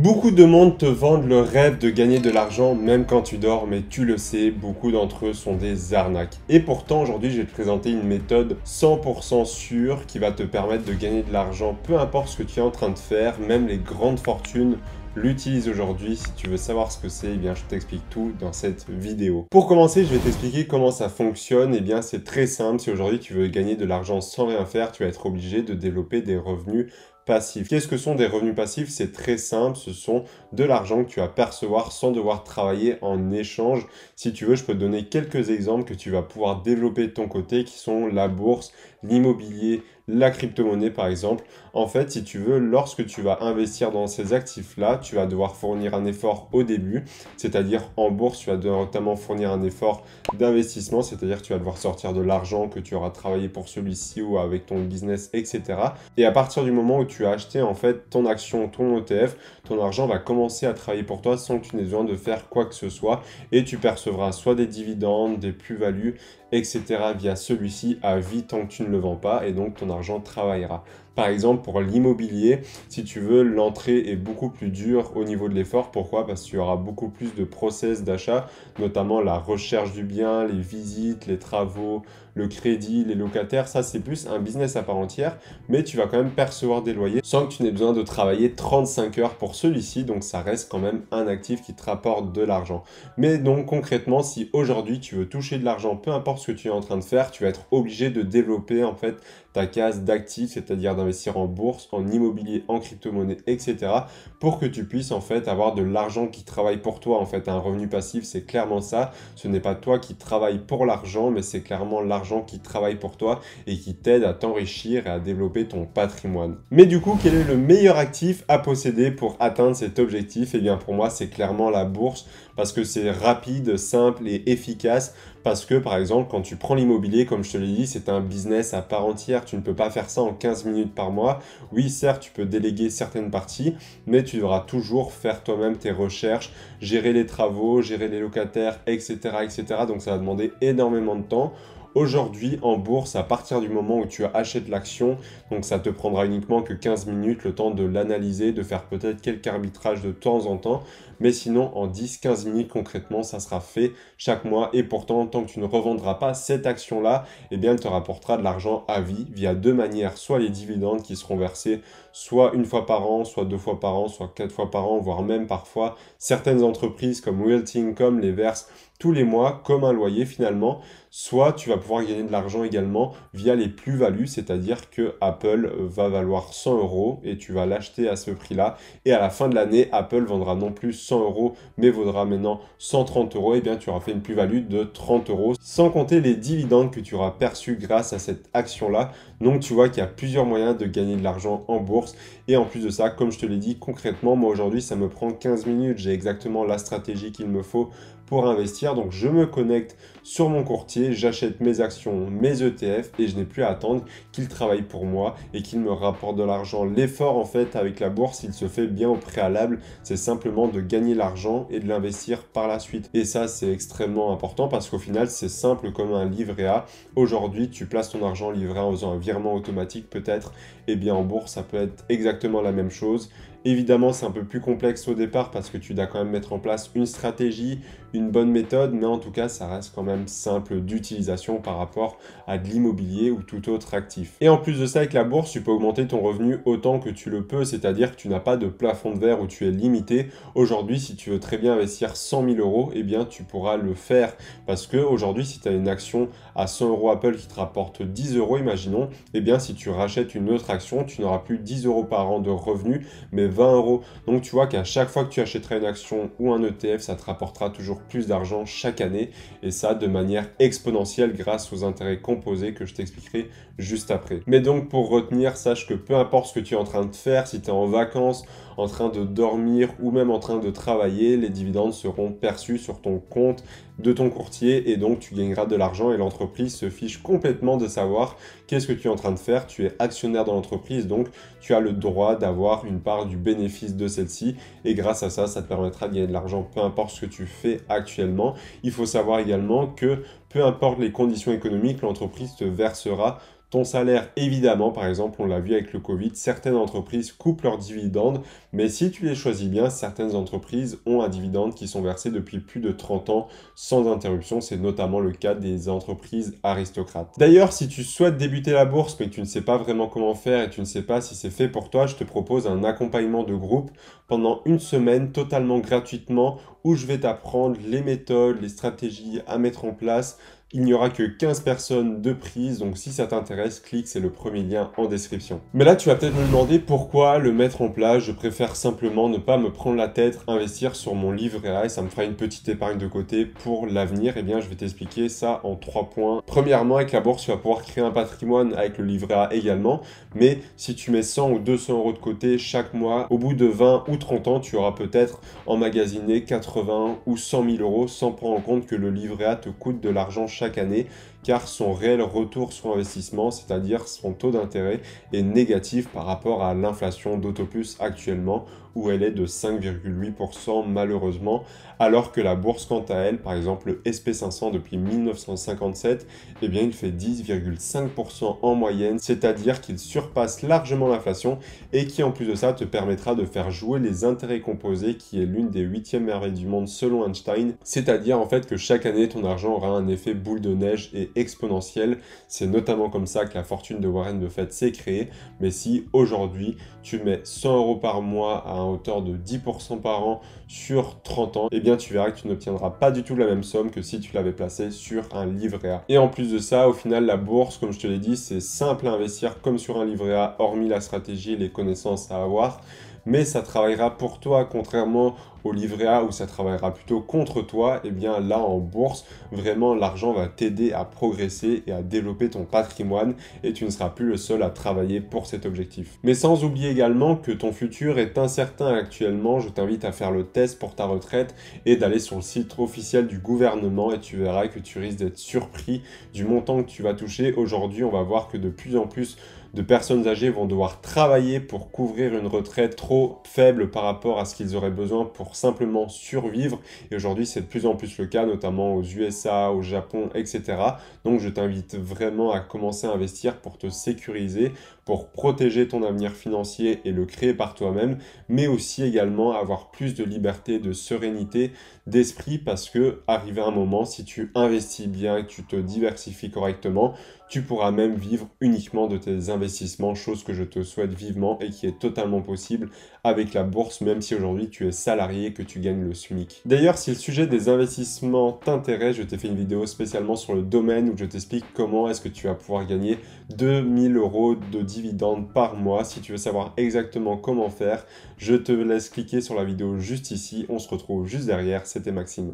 Beaucoup de monde te vendent le rêve de gagner de l'argent même quand tu dors, mais tu le sais, beaucoup d'entre eux sont des arnaques. Et pourtant, aujourd'hui, je vais te présenter une méthode 100% sûre qui va te permettre de gagner de l'argent, peu importe ce que tu es en train de faire, même les grandes fortunes l'utilisent aujourd'hui. Si tu veux savoir ce que c'est, eh bien, je t'explique tout dans cette vidéo. Pour commencer, je vais t'expliquer comment ça fonctionne. Eh bien, c'est très simple. Si aujourd'hui tu veux gagner de l'argent sans rien faire, tu vas être obligé de développer des revenus passifs. Qu'est-ce que sont des revenus passifs? C'est très simple, ce sont de l'argent que tu vas percevoir sans devoir travailler en échange. Si tu veux, je peux te donner quelques exemples que tu vas pouvoir développer de ton côté qui sont la bourse, l'immobilier, la crypto-monnaie par exemple. En fait, si tu veux, lorsque tu vas investir dans ces actifs-là, tu vas devoir fournir un effort au début, c'est-à-dire en bourse, tu vas notamment fournir un effort d'investissement, c'est-à-dire que tu vas devoir sortir de l'argent que tu auras travaillé pour celui-ci ou avec ton business, etc. Et à partir du moment où tu as acheté en fait ton action, ton ETF, ton argent va commencer à travailler pour toi sans que tu n'aies besoin de faire quoi que ce soit et tu percevras soit des dividendes, des plus-values, etc. via celui-ci à vie tant que tu ne le vends pas et donc ton argent travaillera. Par exemple, pour l'immobilier, si tu veux, l'entrée est beaucoup plus dure au niveau de l'effort. Pourquoi? Parce qu'il y aura beaucoup plus de process d'achat, notamment la recherche du bien, les visites, les travaux, le crédit, les locataires. Ça, c'est plus un business à part entière, mais tu vas quand même percevoir des loyers sans que tu n'aies besoin de travailler 35 heures pour celui-ci. Donc, ça reste quand même un actif qui te rapporte de l'argent. Mais donc, concrètement, si aujourd'hui, tu veux toucher de l'argent, peu importe ce que tu es en train de faire, tu vas être obligé de développer en fait ta case d'actifs, c'est-à-dire d'investir en bourse, en immobilier, en crypto-monnaie, etc. pour que tu puisses en fait avoir de l'argent qui travaille pour toi. En fait, un revenu passif, c'est clairement ça. Ce n'est pas toi qui travaille pour l'argent, mais c'est clairement l'argent qui travaille pour toi et qui t'aide à t'enrichir et à développer ton patrimoine. Mais du coup, quel est le meilleur actif à posséder pour atteindre cet objectif? Eh bien, pour moi, c'est clairement la bourse parce que c'est rapide, simple et efficace. Parce que, par exemple, quand tu prends l'immobilier, comme je te l'ai dit, c'est un business à part entière. Tu ne peux pas faire ça en 15 minutes par mois. Oui, certes, tu peux déléguer certaines parties, mais tu devras toujours faire toi-même tes recherches, gérer les travaux, gérer les locataires, etc., etc. Donc, ça va demander énormément de temps. Aujourd'hui, en bourse, à partir du moment où tu achètes l'action, donc ça te prendra uniquement que 15 minutes, le temps de l'analyser, de faire peut-être quelques arbitrages de temps en temps, mais sinon en 10-15 minutes concrètement, ça sera fait chaque mois et pourtant, tant que tu ne revendras pas cette action-là, eh bien, elle te rapportera de l'argent à vie via deux manières, soit les dividendes qui seront versés soit une fois par an, soit deux fois par an, soit quatre fois par an, voire même parfois certaines entreprises comme Realty Income les versent tous les mois comme un loyer finalement, soit tu vas pouvoir gagner de l'argent également via les plus-values, c'est-à-dire que Apple va valoir 100 euros et tu vas l'acheter à ce prix-là et à la fin de l'année, Apple vendra non plus 100 euros mais vaudra maintenant 130 euros, et bien tu auras fait une plus-value de 30 euros sans compter les dividendes que tu auras perçus grâce à cette action-là. Donc tu vois qu'il y a plusieurs moyens de gagner de l'argent en bourse et en plus de ça, comme je te l'ai dit, concrètement, moi aujourd'hui ça me prend 15 minutes, j'ai exactement la stratégie qu'il me faut pour investir. Donc je me connecte sur mon courtier, j'achète mes actions, mes ETF et je n'ai plus à attendre qu'il travaille pour moi et qu'il me rapporte de l'argent. L'effort en fait avec la bourse, il se fait bien au préalable, c'est simplement de gagner l'argent et de l'investir par la suite. Et ça c'est extrêmement important parce qu'au final c'est simple comme un livret A. Aujourd'hui tu places ton argent livret A en faisant un virement automatique peut-être, et bien en bourse ça peut être exactement la même chose. Évidemment, c'est un peu plus complexe au départ parce que tu dois quand même mettre en place une stratégie, une bonne méthode, mais en tout cas, ça reste quand même simple d'utilisation par rapport à de l'immobilier ou tout autre actif. Et en plus de ça, avec la bourse, tu peux augmenter ton revenu autant que tu le peux, c'est-à-dire que tu n'as pas de plafond de verre où tu es limité. Aujourd'hui, si tu veux très bien investir 100 000 euros, eh bien, tu pourras le faire parce que aujourd'hui, si tu as une action à 100 euros Apple qui te rapporte 10 euros, imaginons, eh bien, si tu rachètes une autre action, tu n'auras plus 10 euros par an de revenus, mais 20 euros. Donc tu vois qu'à chaque fois que tu achèteras une action ou un ETF, ça te rapportera toujours plus d'argent chaque année et ça de manière exponentielle grâce aux intérêts composés que je t'expliquerai juste après. Mais donc pour retenir, sache que peu importe ce que tu es en train de faire, si tu es en vacances, en train de dormir ou même en train de travailler, les dividendes seront perçus sur ton compte de ton courtier et donc tu gagneras de l'argent et l'entreprise se fiche complètement de savoir qu'est-ce que tu es en train de faire. Tu es actionnaire dans l'entreprise, donc tu as le droit d'avoir une part du bénéfice de celle-ci et grâce à ça, ça te permettra de gagner de l'argent peu importe ce que tu fais actuellement. Il faut savoir également que peu importe les conditions économiques, l'entreprise te versera ton salaire, évidemment, par exemple, on l'a vu avec le Covid, certaines entreprises coupent leurs dividendes, mais si tu les choisis bien, certaines entreprises ont un dividende qui sont versés depuis plus de 30 ans sans interruption. C'est notamment le cas des entreprises aristocrates. D'ailleurs, si tu souhaites débuter la bourse, mais que tu ne sais pas vraiment comment faire et tu ne sais pas si c'est fait pour toi, je te propose un accompagnement de groupe pendant une semaine totalement gratuitement où je vais t'apprendre les méthodes, les stratégies à mettre en place. Il n'y aura que 15 personnes de prise, donc si ça t'intéresse, clique, c'est le premier lien en description. Mais là, tu vas peut-être me demander pourquoi le mettre en place. Je préfère simplement ne pas me prendre la tête, investir sur mon livret A et ça me fera une petite épargne de côté pour l'avenir. Eh bien, je vais t'expliquer ça en 3 points. Premièrement, avec la bourse, tu vas pouvoir créer un patrimoine avec le livret A également. Mais si tu mets 100 ou 200 euros de côté chaque mois, au bout de 20 ou 30 ans, tu auras peut-être emmagasiné 80 ou 100 000 euros sans prendre en compte que le livret A te coûte de l'argent chaque année, car son réel retour sur investissement, c'est-à-dire son taux d'intérêt, est négatif par rapport à l'inflation d'Autopus actuellement, où elle est de 5,8% malheureusement, alors que la bourse quant à elle, par exemple le SP500 depuis 1957, eh bien il fait 10,5% en moyenne, c'est-à-dire qu'il surpasse largement l'inflation et qui en plus de ça te permettra de faire jouer les intérêts composés, qui est l'une des 8e merveilles du monde selon Einstein, c'est-à-dire en fait que chaque année ton argent aura un effet boule de neige et exponentielle. C'est notamment comme ça que la fortune de Warren Buffett s'est créée. Mais si aujourd'hui tu mets 100 euros par mois à hauteur de 10% par an sur 30 ans, eh bien tu verras que tu n'obtiendras pas du tout la même somme que si tu l'avais placé sur un livret A. Et en plus de ça, au final, la bourse, comme je te l'ai dit, c'est simple à investir comme sur un livret A, hormis la stratégie et les connaissances à avoir. Mais ça travaillera pour toi, contrairement au livret A où ça travaillera plutôt contre toi. Et bien là, en bourse, vraiment, l'argent va t'aider à progresser et à développer ton patrimoine et tu ne seras plus le seul à travailler pour cet objectif. Mais sans oublier également que ton futur est incertain actuellement. Je t'invite à faire le test pour ta retraite et d'aller sur le site officiel du gouvernement et tu verras que tu risques d'être surpris du montant que tu vas toucher. Aujourd'hui, on va voir que de plus en plus de personnes âgées vont devoir travailler pour couvrir une retraite trop faible par rapport à ce qu'ils auraient besoin pour simplement survivre. Et aujourd'hui, c'est de plus en plus le cas, notamment aux USA, au Japon, etc. Donc, je t'invite vraiment à commencer à investir pour te sécuriser, pour protéger ton avenir financier et le créer par toi-même, mais aussi également avoir plus de liberté, de sérénité d'esprit parce que, arrivé à un moment, si tu investis bien et que tu te diversifies correctement, tu pourras même vivre uniquement de tes investissements, chose que je te souhaite vivement et qui est totalement possible avec la bourse, même si aujourd'hui tu es salarié et que tu gagnes le SMIC. D'ailleurs, si le sujet des investissements t'intéresse, je t'ai fait une vidéo spécialement sur le domaine où je t'explique comment est-ce que tu vas pouvoir gagner 2000 euros de dividendes par mois. Si tu veux savoir exactement comment faire, je te laisse cliquer sur la vidéo juste ici. On se retrouve juste derrière. C'était Maxime.